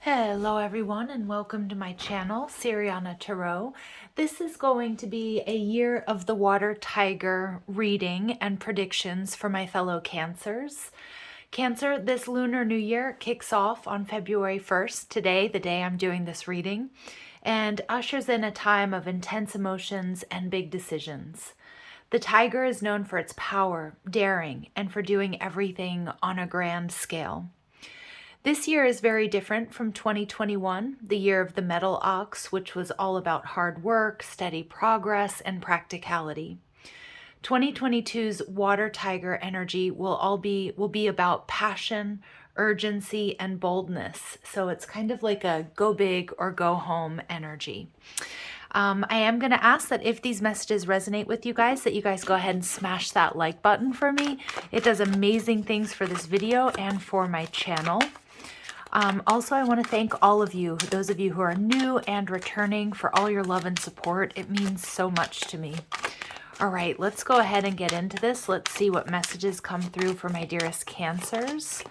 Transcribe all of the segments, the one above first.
Hello everyone and welcome to my channel, Siriana Tarot. This is going to be a year of the water tiger reading and predictions for my fellow Cancers. Cancer, this Lunar New Year kicks off on February 1st, today, the day I'm doing this reading, and ushers in a time of intense emotions and big decisions. The tiger is known for its power, daring, and for doing everything on a grand scale. This year is very different from 2021, the year of the metal ox, which was all about hard work, steady progress, and practicality. 2022's water tiger energy will be about passion, urgency, and boldness. So it's kind of like a go big or go home energy. I am going to ask that if these messages resonate with you guys, that you guys go ahead and smash that like button for me. It does amazing things for this video and for my channel. Also, I want to thank all of you, those of you who are new and returning, for all your love and support. It means so much to me. All right, let's go ahead and get into this. Let's see what messages come through for my dearest Cancers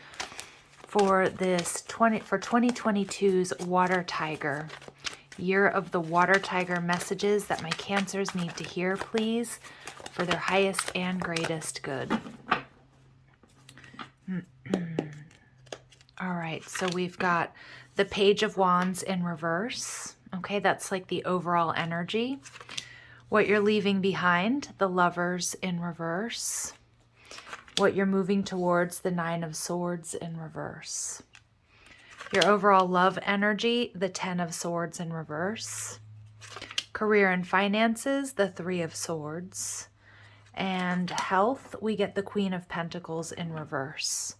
for this 2022's Water Tiger. Year of the Water Tiger messages that my Cancers need to hear, please, for their highest and greatest good. All right, so we've got the Page of Wands in reverse. Okay, that's like the overall energy. What you're leaving behind, the Lovers in reverse. What you're moving towards, the Nine of Swords in reverse. Your overall love energy, the Ten of Swords in reverse. Career and finances, the Three of Swords. And health, we get the Queen of Pentacles in reverse.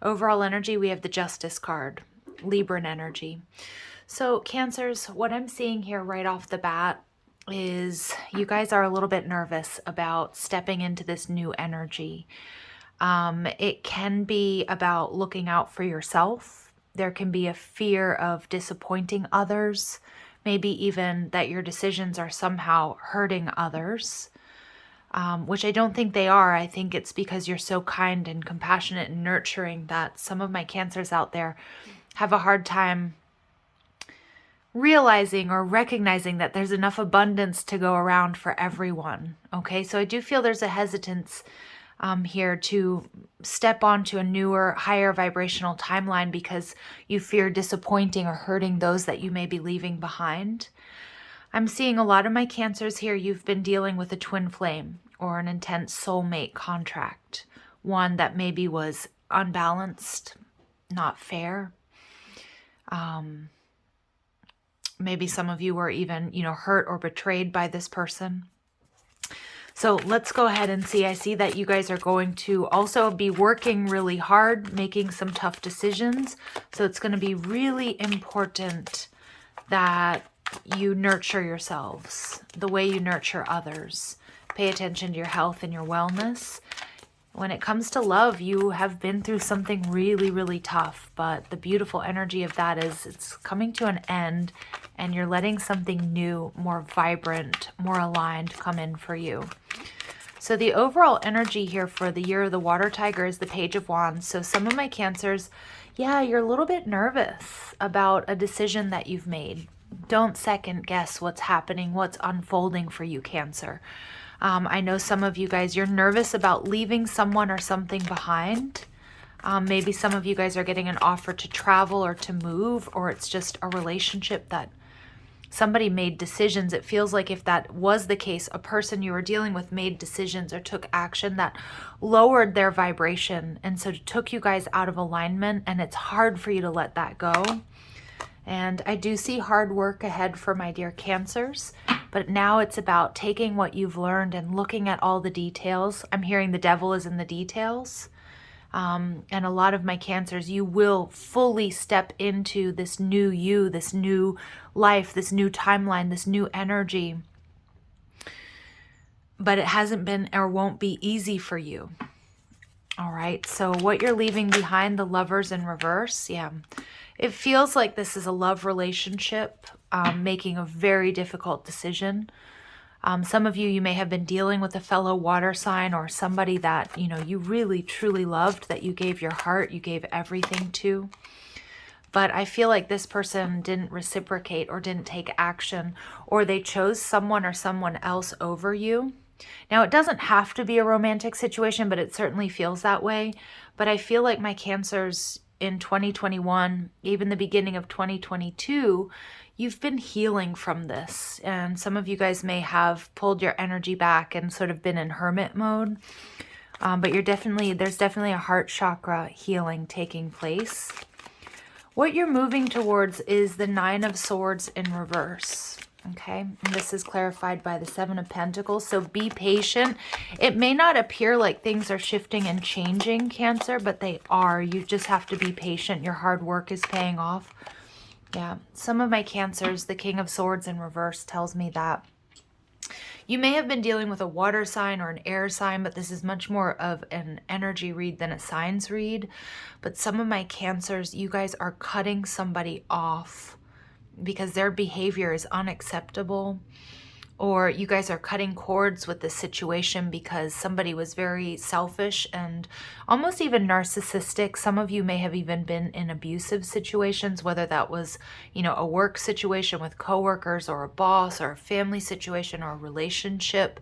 Overall energy, we have the Justice card, Libran energy. So Cancers, what I'm seeing here right off the bat is you guys are a little bit nervous about stepping into this new energy. It can be about looking out for yourself. There can be a fear of disappointing others, maybe even that your decisions are somehow hurting others. Which I don't think they are. I think it's because you're so kind and compassionate and nurturing that some of my Cancers out there have a hard time realizing or recognizing that there's enough abundance to go around for everyone. Okay, so I do feel there's a hesitance here to step onto a newer, higher vibrational timeline because you fear disappointing or hurting those that you may be leaving behind. I'm seeing a lot of my Cancers here, you've been dealing with a twin flame or an intense soulmate contract, one that maybe was unbalanced, not fair. Maybe some of you were even, hurt or betrayed by this person. So let's go ahead and see. I see that you guys are going to also be working really hard, making some tough decisions. So it's going to be really important that you nurture yourselves the way you nurture others. Pay attention to your health and your wellness. When it comes to love, you have been through something really, really tough, but the beautiful energy of that is it's coming to an end and you're letting something new, more vibrant, more aligned come in for you. So the overall energy here for the year of the Water Tiger is the Page of Wands. So some of my Cancers, yeah, you're a little bit nervous about a decision that you've made. Don't second guess what's happening, what's unfolding for you, Cancer. I know some of you guys, you're nervous about leaving someone or something behind. Maybe some of you guys are getting an offer to travel or to move, or it's just a relationship that somebody made decisions. It feels like if that was the case, a person you were dealing with made decisions or took action that lowered their vibration, and so took you guys out of alignment, and it's hard for you to let that go. And I do see hard work ahead for my dear Cancers, but now it's about taking what you've learned and looking at all the details. I'm hearing the devil is in the details. And a lot of my Cancers, you will fully step into this new you, this new life, this new timeline, this new energy. But it hasn't been or won't be easy for you. All right, so what you're leaving behind, the Lovers in reverse, yeah. It feels like this is a love relationship, making a very difficult decision. Some of you, you may have been dealing with a fellow water sign or somebody that, you really truly loved, that you gave your heart, you gave everything to. but I feel like this person didn't reciprocate or didn't take action, or they chose someone or someone else over you. Now, it doesn't have to be a romantic situation, but it certainly feels that way. But I feel like my Cancers in 2021, even the beginning of 2022, you've been healing from this. And some of you guys may have pulled your energy back and sort of been in hermit mode. But there's definitely a heart chakra healing taking place. What you're moving towards is the Nine of Swords in reverse. Okay, and this is clarified by the Seven of Pentacles. So be patient. It may not appear like things are shifting and changing, Cancer, but they are. You just have to be patient. Your hard work is paying off. Yeah, some of my Cancers, the King of Swords in reverse tells me that. You may have been dealing with a water sign or an air sign, but this is much more of an energy read than a signs read. But some of my Cancers, you guys are cutting somebody off because their behavior is unacceptable, or you guys are cutting cords with the situation because somebody was very selfish and almost even narcissistic. Some of you may have even been in abusive situations, whether that was, a work situation with coworkers or a boss or a family situation or a relationship.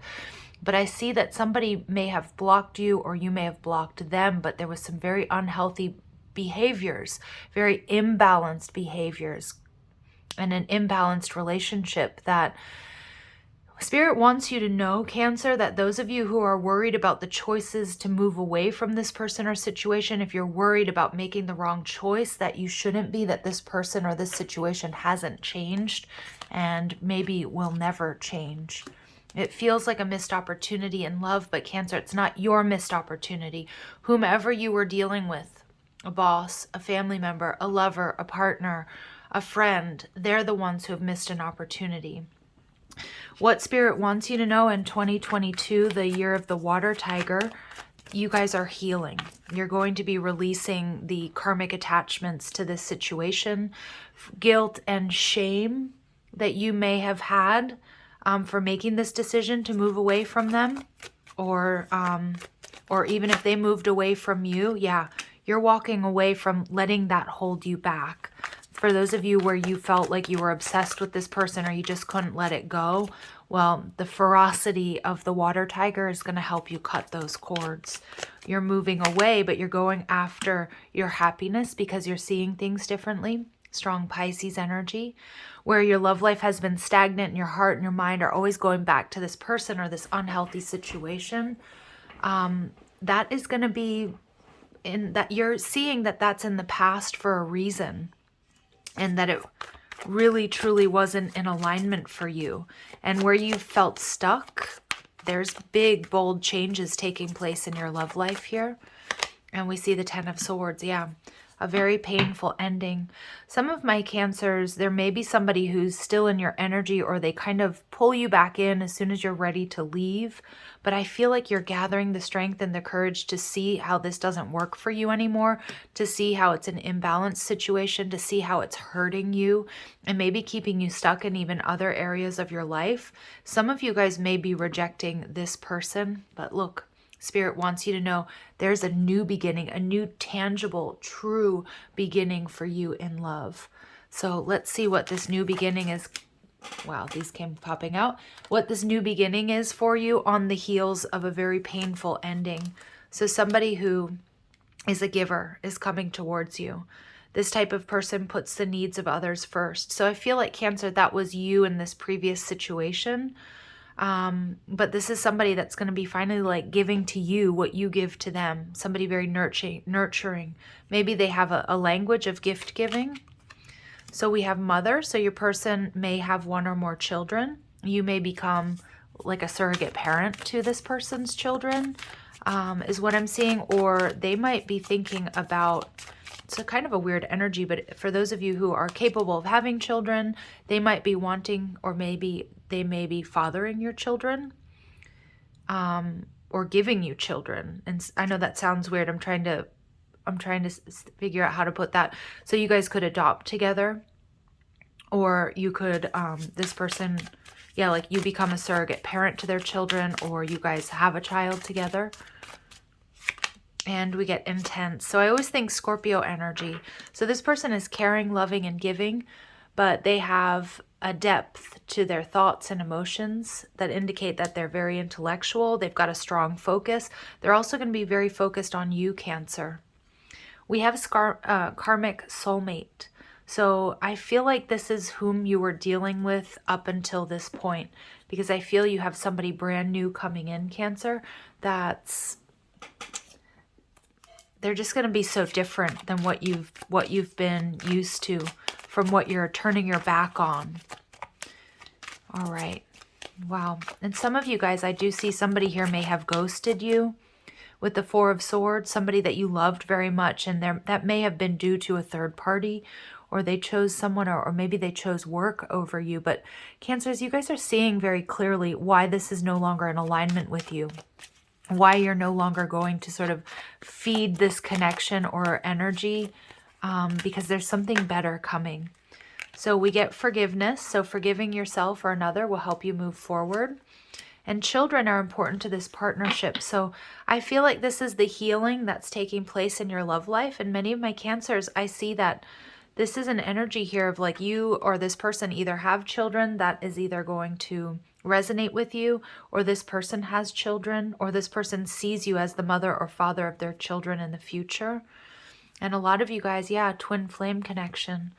But I see that somebody may have blocked you or you may have blocked them, but there was some very unhealthy behaviors, very imbalanced behaviors, and an imbalanced relationship that Spirit wants you to know, Cancer, that those of you who are worried about the choices to move away from this person or situation, if you're worried about making the wrong choice, that you shouldn't be, that this person or this situation hasn't changed and maybe will never change. It feels like a missed opportunity in love, but Cancer, it's not your missed opportunity. Whomever you were dealing with, a boss, a family member, a lover, a partner, a friend, they're the ones who have missed an opportunity. What Spirit wants you to know in 2022, the year of the water tiger, you guys are healing. You're going to be releasing the karmic attachments to this situation, guilt and shame that you may have had for making this decision to move away from them, or even if they moved away from you. Yeah, you're walking away from letting that hold you back. For those of you where you felt like you were obsessed with this person or you just couldn't let it go, well, the ferocity of the water tiger is going to help you cut those cords. You're moving away, but you're going after your happiness because you're seeing things differently. Strong Pisces energy, where your love life has been stagnant and your heart and your mind are always going back to this person or this unhealthy situation. That is going to be in that you're seeing that that's in the past for a reason. And that it really, truly wasn't in alignment for you. And where you felt stuck, there's big, bold changes taking place in your love life here. And we see the Ten of Swords. Yeah, a very painful ending. Some of my Cancers, there may be somebody who's still in your energy, or they kind of pull you back in as soon as you're ready to leave. But I feel like you're gathering the strength and the courage to see how this doesn't work for you anymore, to see how it's an imbalanced situation, to see how it's hurting you and maybe keeping you stuck in even other areas of your life. Some of you guys may be rejecting this person, but look, Spirit wants you to know there's a new beginning, a new tangible, true beginning for you in love. So let's see what this new beginning is. Wow, these came popping out. What this new beginning is for you on the heels of a very painful ending. So somebody who is a giver is coming towards you. This type of person puts the needs of others first. So I feel like Cancer, that was you in this previous situation. But this is somebody that's going to be finally like giving to you what you give to them. Somebody very nurturing. Maybe they have a language of gift giving. So we have mother. So your person may have one or more children. You may become like a surrogate parent to this person's children, is what I'm seeing. Or they might be thinking about, it's a kind of a weird energy, but for those of you who are capable of having children, they might be wanting, or maybe they may be fathering your children, or giving you children. And I know that sounds weird. I'm trying to figure out how to put that. So you guys could adopt together, or you could, this person, yeah, like you become a surrogate parent to their children, or you guys have a child together. And we get intense. So I always think Scorpio energy. So this person is caring, loving, and giving, but they have a depth to their thoughts and emotions that indicate that they're very intellectual. They've got a strong focus. They're also going to be very focused on you, Cancer. We have karmic soulmate. So I feel like this is whom you were dealing with up until this point, because I feel you have somebody brand new coming in, Cancer, they're just going to be so different than what you've been used to, from what you're turning your back on. All right. Wow. And some of you guys, I do see somebody here may have ghosted you with the Four of Swords, somebody that you loved very much, and that may have been due to a third party, or they chose someone, or maybe they chose work over you. But Cancers, you guys are seeing very clearly why this is no longer in alignment with you. Why you're no longer going to sort of feed this connection or energy, because there's something better coming. So we get forgiveness. So forgiving yourself or another will help you move forward. And children are important to this partnership. So I feel like this is the healing that's taking place in your love life. And many of my Cancers, I see that this is an energy here of like you or this person either have children that is either going to resonate with you, or this person has children, or this person sees you as the mother or father of their children in the future. And a lot of you guys, yeah, twin flame connection.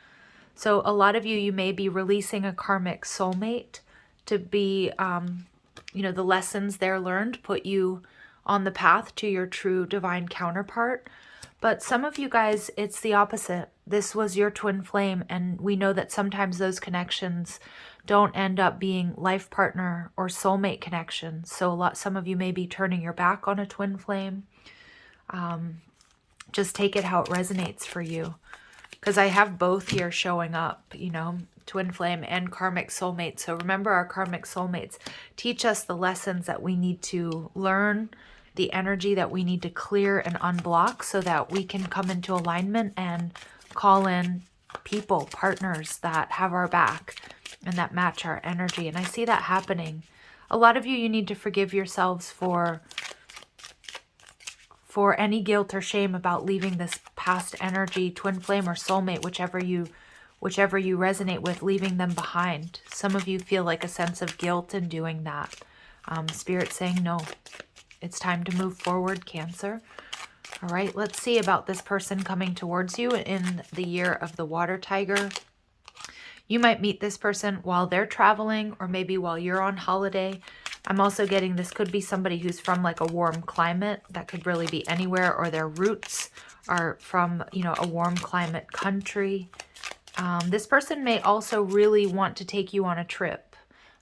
So a lot of you may be releasing a karmic soulmate to be, the lessons they're learned put you on the path to your true divine counterpart. But some of you guys, it's the opposite. This was your twin flame, and we know that sometimes those connections don't end up being life partner or soulmate connections. So some of you may be turning your back on a twin flame. Just take it how it resonates for you. Because I have both here showing up, twin flame and karmic soulmate. So remember, our karmic soulmates teach us the lessons that we need to learn, the energy that we need to clear and unblock, so that we can come into alignment and call in people, partners that have our back and that match our energy. And I see that happening. A lot of you need to forgive yourselves for any guilt or shame about leaving this past energy, twin flame or soulmate, whichever you resonate with, leaving them behind. Some of you feel like a sense of guilt in doing that. Spirit saying no. It's time to move forward, Cancer. All right, let's see about this person coming towards you in the year of the water tiger. You might meet this person while they're traveling, or maybe while you're on holiday. I'm also getting this could be somebody who's from like a warm climate. That could really be anywhere, or their roots are from, a warm climate country. This person may also really want to take you on a trip.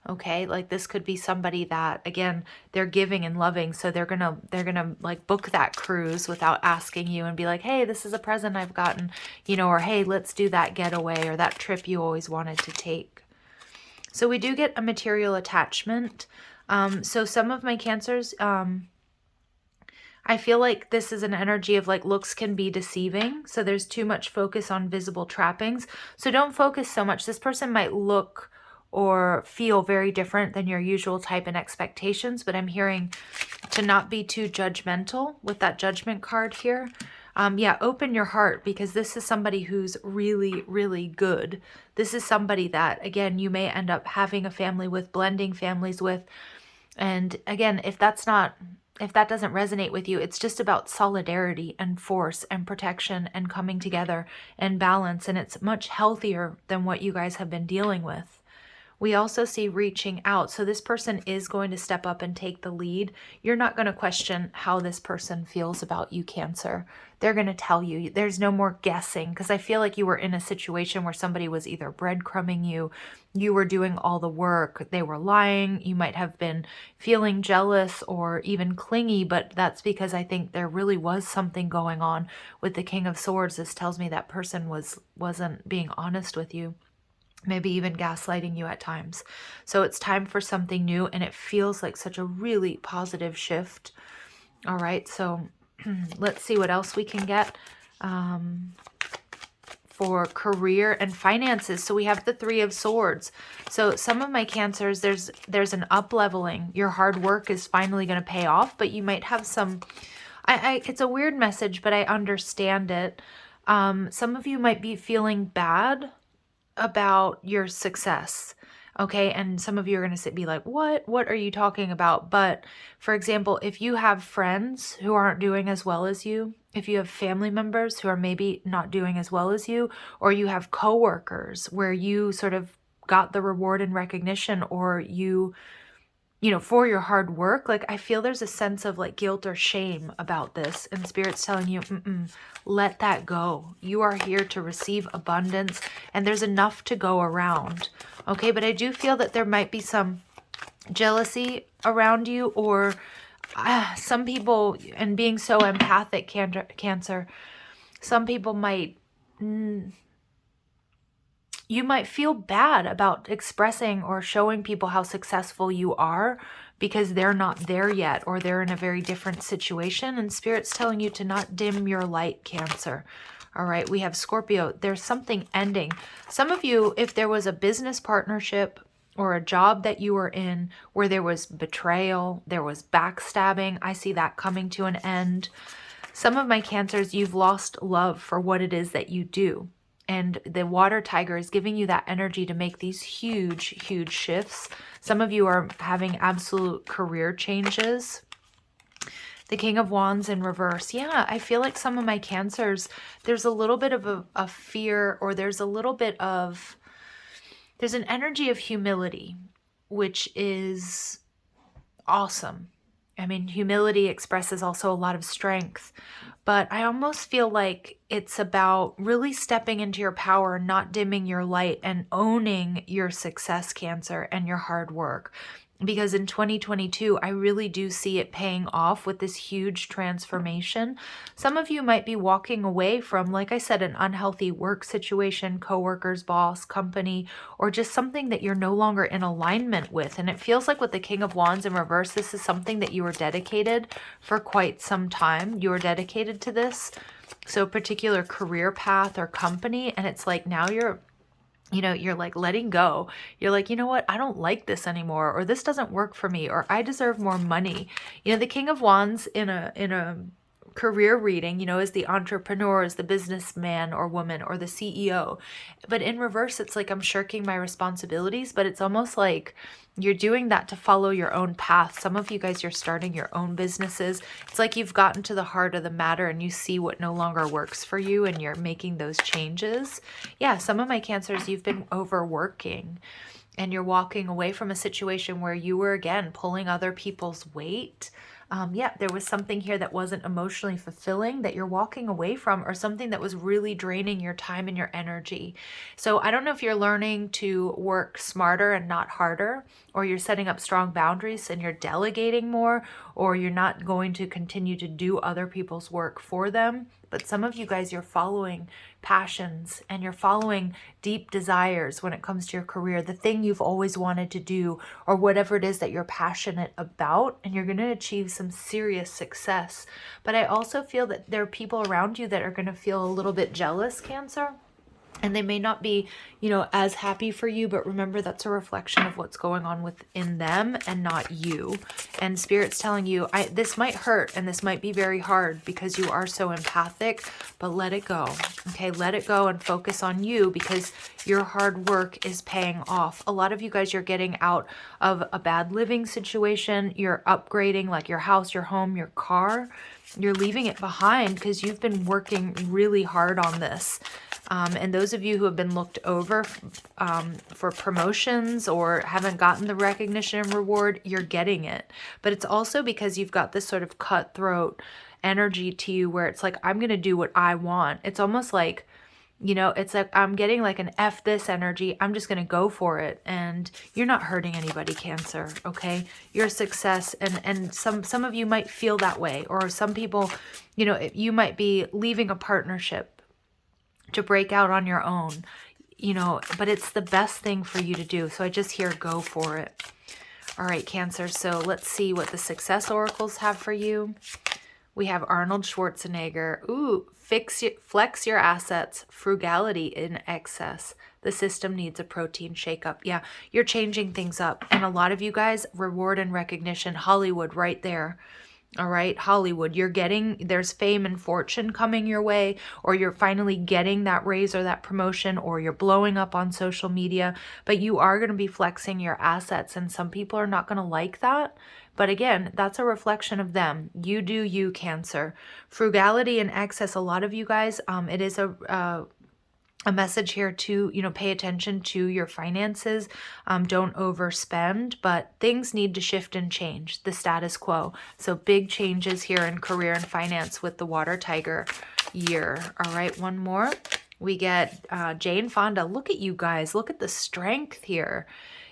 Okay, like this could be somebody that, again, they're giving and loving, so they're gonna like book that cruise without asking you and be like, hey, this is a present I've gotten, or hey, let's do that getaway or that trip you always wanted to take. So we do get a material attachment. So some of my Cancers, I feel like this is an energy of like looks can be deceiving. So there's too much focus on visible trappings. So don't focus so much. This person might look or feel very different than your usual type and expectations, but I'm hearing to not be too judgmental with that judgment card here. Yeah, open your heart, because this is somebody who's really, really good. This is somebody that, again, you may end up having a family with, blending families with. And again, if that doesn't resonate with you, it's just about solidarity and force and protection and coming together and balance. And it's much healthier than what you guys have been dealing with. We also see reaching out. So this person is going to step up and take the lead. You're not going to question how this person feels about you, Cancer. They're going to tell you. There's no more guessing, because I feel like you were in a situation where somebody was either breadcrumbing you, you were doing all the work, they were lying, you might have been feeling jealous or even clingy, but that's because I think there really was something going on with the King of Swords. This tells me that person wasn't being honest with you. Maybe even gaslighting you at times. So it's time for something new, and it feels like such a really positive shift. All right, so let's see what else we can get for career and finances. So we have the Three of Swords. So some of my Cancers, there's an up-leveling. Your hard work is finally going to pay off, but you might have some, It's a weird message, but I understand it. Some of you might be feeling bad about your success. Okay. And some of you are going to be like, what are you talking about? But for example, if you have friends who aren't doing as well as you, if you have family members who are maybe not doing as well as you, or you have coworkers where you sort of got the reward and recognition, or for your hard work, like I feel there's a sense of like guilt or shame about this, and Spirit's telling you, let that go. You are here to receive abundance, and there's enough to go around. Okay, but I do feel that there might be some jealousy around you, or some people, and being so empathic, Cancer, some people might... you might feel bad about expressing or showing people how successful you are because they're not there yet, or they're in a very different situation. And Spirit's telling you to not dim your light, Cancer. All right, we have Scorpio. There's something ending. Some of you, if there was a business partnership or a job that you were in where there was betrayal, there was backstabbing, I see that coming to an end. Some of my Cancers, you've lost love for what it is that you do. And the water tiger is giving you that energy to make these huge, huge shifts. Some of you are having absolute career changes. The King of Wands in reverse. Yeah, I feel like some of my Cancers, there's a little bit of a fear, or there's a little bit of, there's an energy of humility, which is awesome. I mean, humility expresses also a lot of strength, but I almost feel like it's about really stepping into your power, not dimming your light, and owning your success, Cancer, and your hard work. Because in 2022, I really do see it paying off with this huge transformation. Some of you might be walking away from, like I said, an unhealthy work situation, coworkers, boss, company, or just something that you're no longer in alignment with. And it feels like with the King of Wands in reverse, this is something that you were dedicated for quite some time. You were dedicated to this. So a particular career path or company, and it's like now you're like letting go. You're like, you know what? I don't like this anymore, or this doesn't work for me, or I deserve more money. The King of Wands in a career reading, is the entrepreneur, is the businessman or woman, or the CEO. But in reverse, it's like I'm shirking my responsibilities, but it's almost like you're doing that to follow your own path. Some of you guys, you're starting your own businesses. It's like you've gotten to the heart of the matter and you see what no longer works for you, and you're making those changes. Yeah, some of my Cancers, you've been overworking and you're walking away from a situation where you were, again, pulling other people's weight. Yeah, there was something here that wasn't emotionally fulfilling that you're walking away from, or something that was really draining your time and your energy. So I don't know if you're learning to work smarter and not harder, or you're setting up strong boundaries and you're delegating more, or you're not going to continue to do other people's work for them. But some of you guys, you're following passions and you're following deep desires when it comes to your career, the thing you've always wanted to do, or whatever it is that you're passionate about, and you're going to achieve some serious success. But I also feel that there are people around you that are going to feel a little bit jealous, Cancer. And they may not be, as happy for you, but remember that's a reflection of what's going on within them and not you. And Spirit's telling you, this might hurt and this might be very hard because you are so empathic, but let it go. Okay, let it go and focus on you, because your hard work is paying off. A lot of you guys, you're getting out of a bad living situation. You're upgrading like your house, your home, your car. You're leaving it behind because you've been working really hard on this. And those of you who have been looked over for promotions or haven't gotten the recognition and reward, you're getting it. But it's also because you've got this sort of cutthroat energy to you where it's like, I'm going to do what I want. It's almost like, it's like I'm getting like an F this energy. I'm just going to go for it. And you're not hurting anybody, Cancer, okay? Your success, and some of you might feel that way. Or some people, you might be leaving a partnership to break out on your own, but it's the best thing for you to do. So I just hear go for it. All right, Cancer. So let's see what the success oracles have for you. We have Arnold Schwarzenegger. Ooh, flex your assets, frugality in excess. The system needs a protein shakeup. Yeah, you're changing things up. And a lot of you guys, reward and recognition, Hollywood right there. All right, Hollywood, there's fame and fortune coming your way, or you're finally getting that raise or that promotion, or you're blowing up on social media, but you are going to be flexing your assets, and some people are not going to like that. But again, that's a reflection of them. You do you, Cancer. Frugality and excess, a lot of you guys, it is a message here to, pay attention to your finances. Don't overspend, but things need to shift and change the status quo. So big changes here in career and finance with the water tiger year. All right, one more. We get Jane Fonda. Look at you guys. Look at the strength here.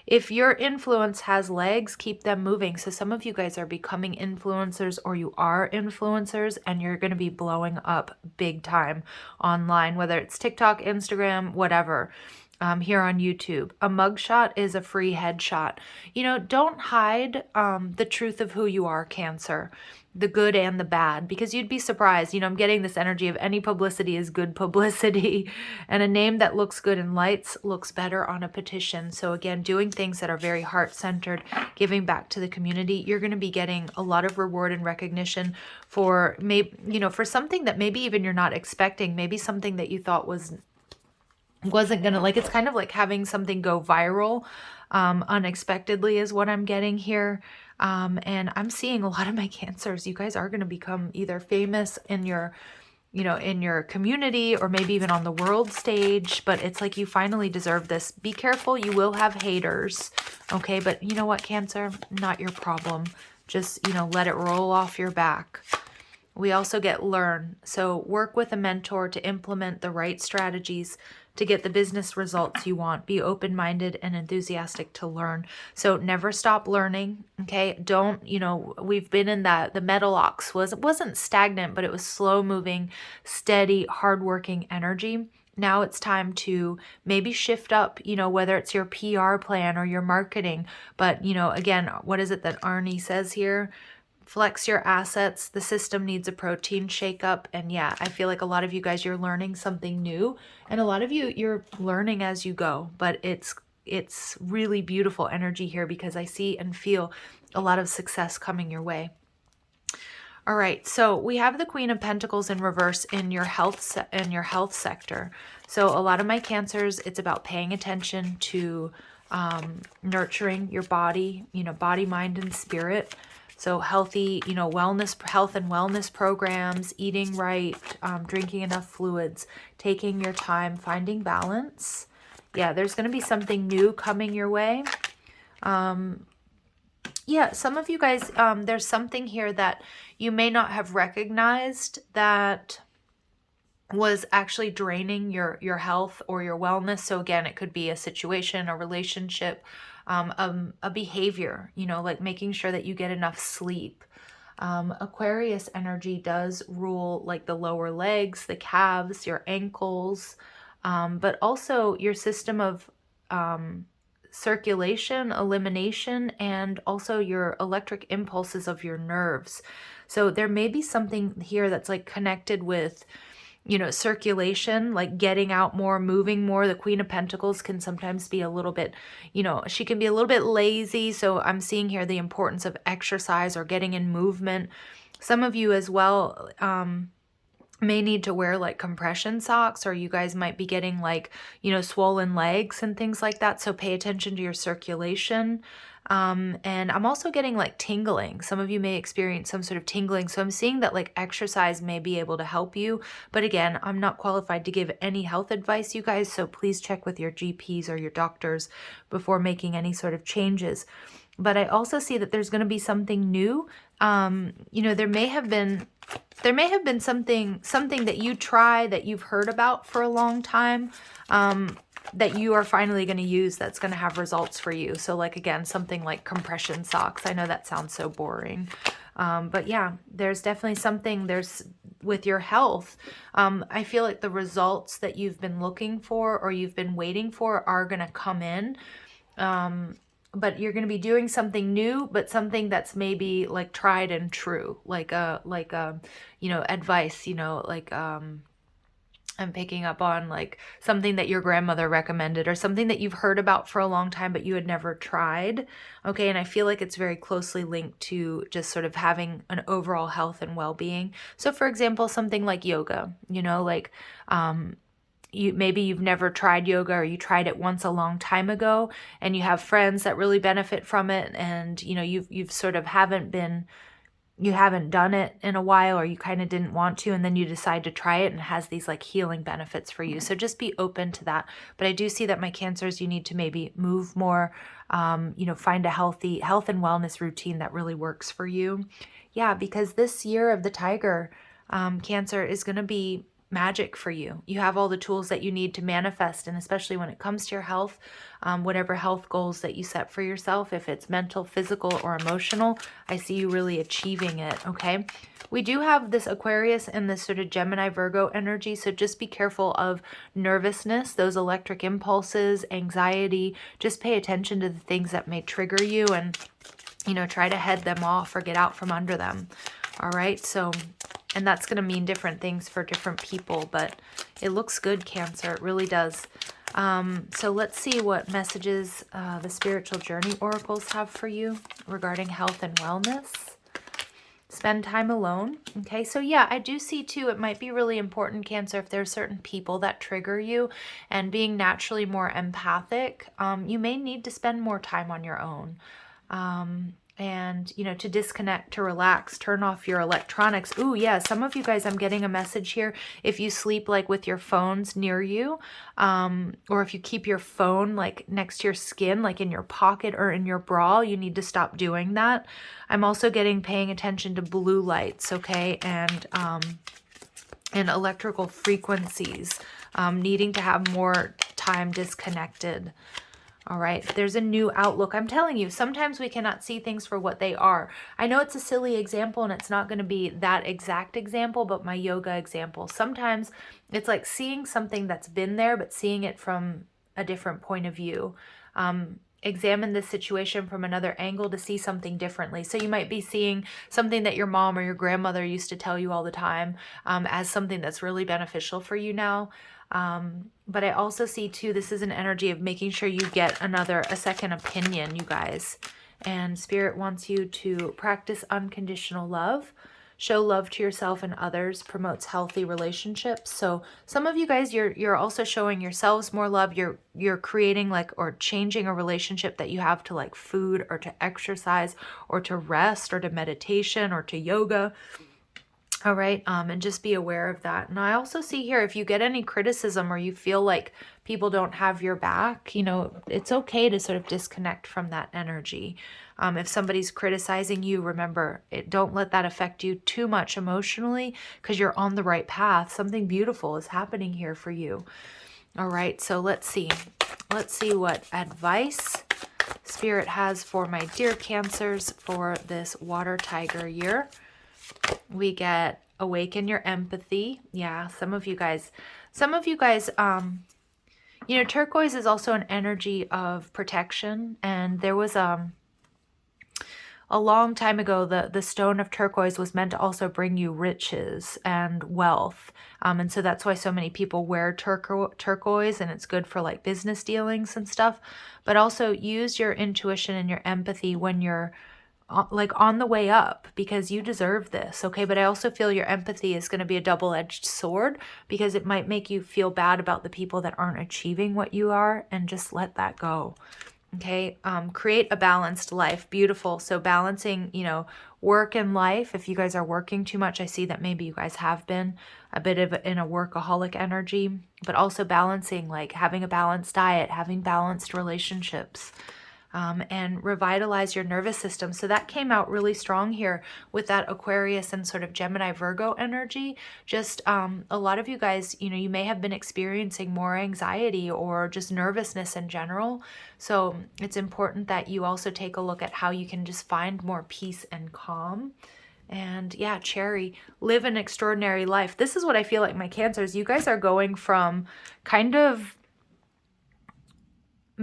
If your influence has legs, keep them moving. So some of you guys are becoming influencers, or you are influencers, and you're going to be blowing up big time online, whether it's TikTok, Instagram, whatever. Here on YouTube. A mugshot is a free headshot. Don't hide the truth of who you are, Cancer, the good and the bad, because you'd be surprised. I'm getting this energy of any publicity is good publicity, and a name that looks good in lights looks better on a petition. So again, doing things that are very heart-centered, giving back to the community, you're going to be getting a lot of reward and recognition for for something that maybe even you're not expecting, maybe something that you thought wasn't gonna, like, it's kind of like having something go viral unexpectedly is what I'm getting here. And I'm seeing a lot of my Cancers, you guys are going to become either famous in your in your community, or maybe even on the world stage, but it's like you finally deserve this. Be careful, you will have haters, okay? But you know what, Cancer, not your problem. Just let it roll off your back. We also get learn. So work with a mentor to implement the right strategies to get the business results you want. Be open-minded and enthusiastic to learn. So never stop learning, okay? Don't, we've been in the metal ox wasn't stagnant, but it was slow-moving, steady, hardworking energy. Now it's time to maybe shift up, whether it's your PR plan or your marketing. But, again, what is it that Arnie says here? Flex your assets. The system needs a protein shakeup. And yeah, I feel like a lot of you guys, you're learning something new, and a lot of you, you're learning as you go, but it's really beautiful energy here, because I see and feel a lot of success coming your way. All right, so we have the Queen of Pentacles in reverse in your health sector. So a lot of my Cancers, it's about paying attention to nurturing your body, body, mind, and spirit. So healthy, health and wellness programs, eating right, drinking enough fluids, taking your time, finding balance. Yeah, there's going to be something new coming your way. Yeah, some of you guys, there's something here that you may not have recognized that was actually draining your health or your wellness. So again, it could be a situation, a relationship, a behavior, like making sure that you get enough sleep. Aquarius energy does rule like the lower legs, the calves, your ankles, but also your system of circulation, elimination, and also your electric impulses of your nerves. So there may be something here that's like connected with circulation, like getting out more, moving more. The Queen of Pentacles can sometimes be a little bit, she can be a little bit lazy. So I'm seeing here the importance of exercise or getting in movement. Some of you as well may need to wear like compression socks, or you guys might be getting like, swollen legs and things like that. So pay attention to your circulation. And I'm also getting like tingling. Some of you may experience some sort of tingling. So I'm seeing that like exercise may be able to help you. But again, I'm not qualified to give any health advice, you guys. So please check with your GPs or your doctors before making any sort of changes. But I also see that there's going to be something new. There may have been something that you try that you've heard about for a long time, that you are finally going to use, that's going to have results for you. So like, again, something like compression socks. I know that sounds so boring. But yeah, there's definitely something with your health. I feel like the results that you've been looking for or you've been waiting for are going to come in. But you're going to be doing something new, but something that's maybe like tried and true, like advice, I'm picking up on like something that your grandmother recommended or something that you've heard about for a long time but you had never tried. Okay, and I feel like it's very closely linked to just sort of having an overall health and well-being. So for example, something like yoga, you know, like maybe you've never tried yoga, or you tried it once a long time ago and you have friends that really benefit from it, and you know you've sort of you haven't done it in a while, or you kind of didn't want to, and then you decide to try it and it has these like healing benefits for you. So just be open to that. But I do see that, my Cancers, you need to maybe move more, you know, find a healthy health and wellness routine that really works for you. Yeah, because this year of the tiger, Cancer, is going to be magic for you. You have all the tools that you need to manifest, and especially when it comes to your health, whatever health goals that you set for yourself, if it's mental, physical, or emotional, I see you really achieving it, okay? We do have this Aquarius and this sort of Gemini Virgo energy, so just be careful of nervousness, those electric impulses, anxiety. Just pay attention to the things that may trigger you and, you know, try to head them off or get out from under them. All right, so, and that's going to mean different things for different people, but it looks good, Cancer. It really does. So let's see what messages the spiritual journey oracles have for you regarding health and wellness. Spend time alone. Okay, so yeah, I do see too, it might be really important, Cancer, if there's certain people that trigger you, and being naturally more empathic, you may need to spend more time on your own. And, you know, to disconnect, to relax, turn off your electronics. Ooh, yeah, some of you guys, I'm getting a message here. If you sleep like with your phones near you, or if you keep your phone like next to your skin, like in your pocket or in your bra, you need to stop doing that. I'm also getting paying attention to blue lights, okay, and electrical frequencies, needing to have more time disconnected. All right, there's a new outlook. I'm telling you, sometimes we cannot see things for what they are. I know it's a silly example and it's not going to be that exact example, but my yoga example. Sometimes it's like seeing something that's been there, but seeing it from a different point of view. Examine this situation from another angle to see something differently. So you might be seeing something that your mom or your grandmother used to tell you all the time as something that's really beneficial for you now. But I also see too, this is an energy of making sure you get a second opinion, you guys. And Spirit wants you to practice unconditional love, show love to yourself and others, promotes healthy relationships. So some of you guys, you're also showing yourselves more love. You're creating like, or changing a relationship that you have to like food or to exercise or to rest or to meditation or to yoga. All right, and just be aware of that. And I also see here, if you get any criticism or you feel like people don't have your back, you know, it's okay to sort of disconnect from that energy. If somebody's criticizing you, remember, don't let that affect you too much emotionally, because you're on the right path. Something beautiful is happening here for you. All right, so let's see. Let's see what advice Spirit has for my dear Cancers for this water tiger year. We get awaken your empathy. Yeah, some of you guys, you know, turquoise is also an energy of protection. And there was a long time ago, the stone of turquoise was meant to also bring you riches and wealth. And so that's why so many people wear turquoise, and it's good for like business dealings and stuff. But also use your intuition and your empathy when you're like on the way up, because you deserve this, okay? But I also feel your empathy is going to be a double-edged sword, because it might make you feel bad about the people that aren't achieving what you are, and just let that go, okay? Create a balanced life. Beautiful. So balancing, you know, work and life. If you guys are working too much, I see that maybe you guys have been a bit of in a workaholic energy, but also balancing, like having a balanced diet, having balanced relationships. And revitalize your nervous system. So that came out really strong here with that Aquarius and sort of Gemini Virgo energy. Just a lot of you guys, you know, you may have been experiencing more anxiety or just nervousness in general. So it's important that you also take a look at how you can just find more peace and calm. And yeah, Cherry, live an extraordinary life. This is what I feel like, my Cancers. You guys are going from kind of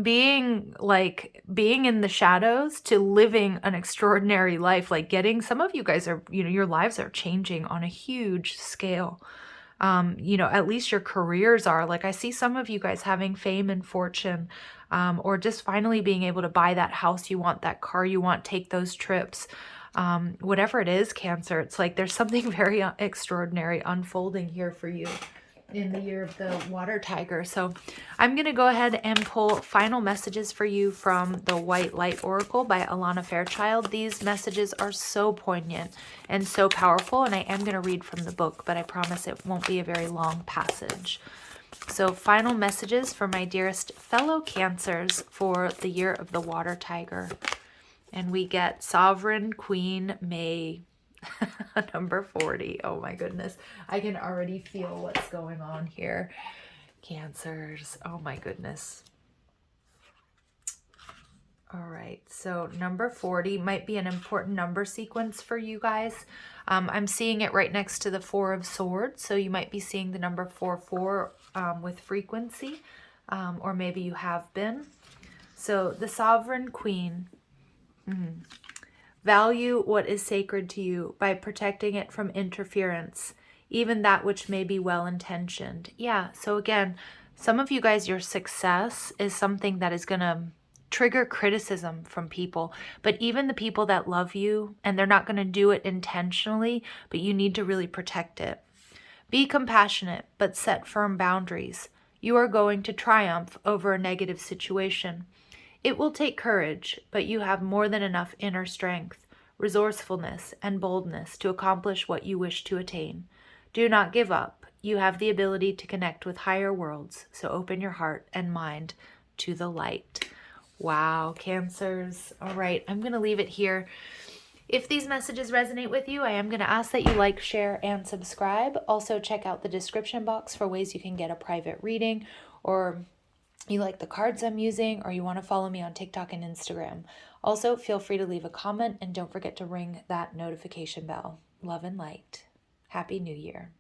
being in the shadows to living an extraordinary life, like getting, some of you guys are, you know, your lives are changing on a huge scale. You know, at least your careers are. Like I see some of you guys having fame and fortune, or just finally being able to buy that house you want, that car you want, take those trips. Whatever it is, Cancer, it's like there's something very extraordinary unfolding here for you in the year of the water tiger. So I'm going to go ahead and pull final messages for you from the White Light Oracle by Alana Fairchild. These messages are so poignant and so powerful, and I am going to read from the book, but I promise it won't be a very long passage. So final messages for my dearest fellow Cancers for the year of the water tiger. And we get Sovereign Queen May, number 40. Oh my goodness. I can already feel what's going on here. Cancers. Oh my goodness. All right. So number 40 might be an important number sequence for you guys. I'm seeing it right next to the 4 of Swords. So you might be seeing the number 44 with frequency, or maybe you have been. So the Sovereign Queen. Value what is sacred to you by protecting it from interference, even that which may be well-intentioned. Yeah, so again, some of you guys, your success is something that is going to trigger criticism from people, but even the people that love you, and they're not going to do it intentionally, but you need to really protect it. Be compassionate, but set firm boundaries. You are going to triumph over a negative situation. It will take courage, but you have more than enough inner strength, resourcefulness, and boldness to accomplish what you wish to attain. Do not give up. You have the ability to connect with higher worlds, so open your heart and mind to the light. Wow, Cancers. All right, I'm going to leave it here. If these messages resonate with you, I am going to ask that you like, share, and subscribe. Also, check out the description box for ways you can get a private reading, or you like the cards I'm using, or you want to follow me on TikTok and Instagram. Also, feel free to leave a comment, and don't forget to ring that notification bell. Love and light. Happy New Year.